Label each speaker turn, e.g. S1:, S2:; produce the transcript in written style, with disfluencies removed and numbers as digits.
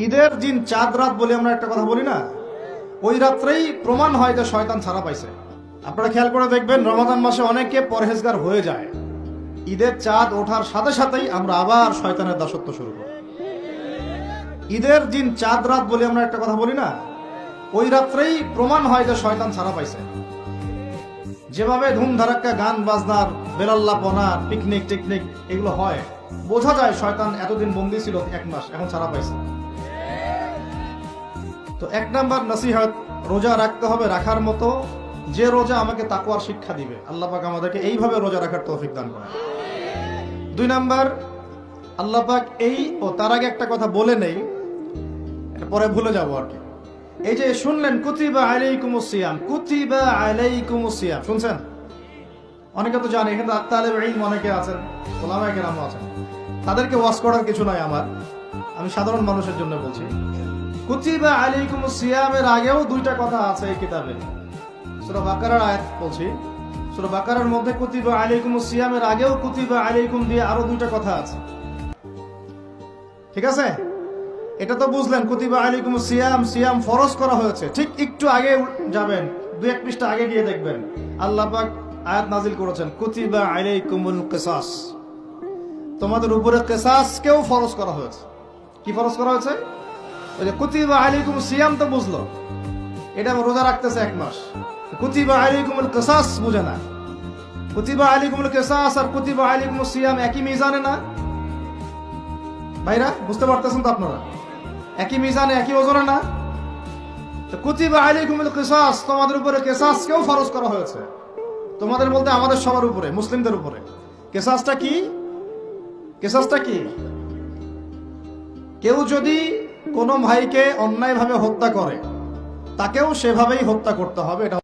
S1: ঈদের দিন চাঁদ রাত বলে আমরা একটা কথা বলি না, ওই রাত্রেই প্রমাণ হয় যে শয়তান ছাড়া পাইছে। আপনারা খেয়াল করে দেখবেন, রমাদান মাসে অনেকে পরহেজগার হয়ে যায়, ঈদের চাঁদ ওঠার সাথে সাথেই আমরা আবার শয়তানের দাসত্ব শুরু করি। ঈদের দিন চাঁদ রাত বলে আমরা একটা কথা বলি না, ওই রাত্রেই প্রমাণ হয় যে শয়তান ছাড়া পাইছে। যেভাবে ধুমধারাক্কা গান বাজনার, বেলাল্লাপনার, পিকনিক টিকনিক এগুলো হয়, বোঝা যায় শয়তান এতদিন বন্দী ছিল, এক মাস এখন ছাড়া পাইছে। তো এক নাম্বার নসিহত, রোজা রাখতে হবে রাখার মতো, যে রোজা আমাকে তাকওয়ার শিক্ষা দিবে। আল্লাহ পাক আমাদেরকে এইভাবে রোজা রাখার তৌফিক দান করেন। দুই নাম্বার, আল্লাহ পাক তার আগে একটা কথা বলে নেই, পরে ভুলে যাবো আর কি। এই যে শুনলেন কুতিবা আলাইকুমুস সিয়াম, কুতিবা আলাইকুমুস সিয়াম শুনছেন? অনেকে তো জানে, এখানে তালেব ইলম অনেকে আছেন, ওলামায়ে কেরামও আছেন, তাদেরকে ওয়াজ করার কিছু নাই আমার, আমি সাধারণ মানুষের জন্য বলছি। কুতিবা আলাইকুমুস সিয়ামের আগেও দুইটা কথা আছে এই কিতাবে। সূরা বাকারার আয়াত বলছি, সূরা বাকারার মধ্যে কুতিবা আলাইকুমুস সিয়ামের আগেও কুতিবা আলাইকুম দিয়ে আরো দুইটা কথা আছে, ঠিক আছে? এটা তো বুঝলেন, কুতিবা আলাইকুমুস সিয়াম, সিয়াম ফরজ করা হয়েছে। ঠিক একটু আগে যাবেন, দুই এক পৃষ্ঠা আগে গিয়ে দেখবেন আল্লাহ পাক আয়াত নাজিল করেছেন, কুতিবা আলাইকুমুল কিসাস, তোমাদের উপরে কিসাসকেও ফরজ করা হয়েছে। কি ফরজ করা হয়েছে? ওই যে কুতিবা আলাইকুমুস সিয়াম তো বুঝলো, এটা রোজা রাখতেছে এক মাস। কুতিবা আলাইকুমুল কিসাস বুঝে না। কুতিবা আলাইকুমুল কিসাস আর কুতিবা আলাইকুমুস সিয়াম একই মিজানে না ভাইরা? বুঝতে পারতেছেন তো আপনারা? একই মিজানে, একই ওজনে না? তো কুতিবা আলাইকুমুল কিসাস, তোমাদের উপরে কিসাসকেও ফরজ করা হয়েছে। তোমাদের বলতে আমাদের সবার উপরে, মুসলিমদের উপরে। কিসাসটা কি? কিসাসটা কি? কেউ যদি কোনো ভাইকে অন্যায়ভাবে হত্যা করে, তাকেও সেভাবেই হত্যা করতে হবে। এটা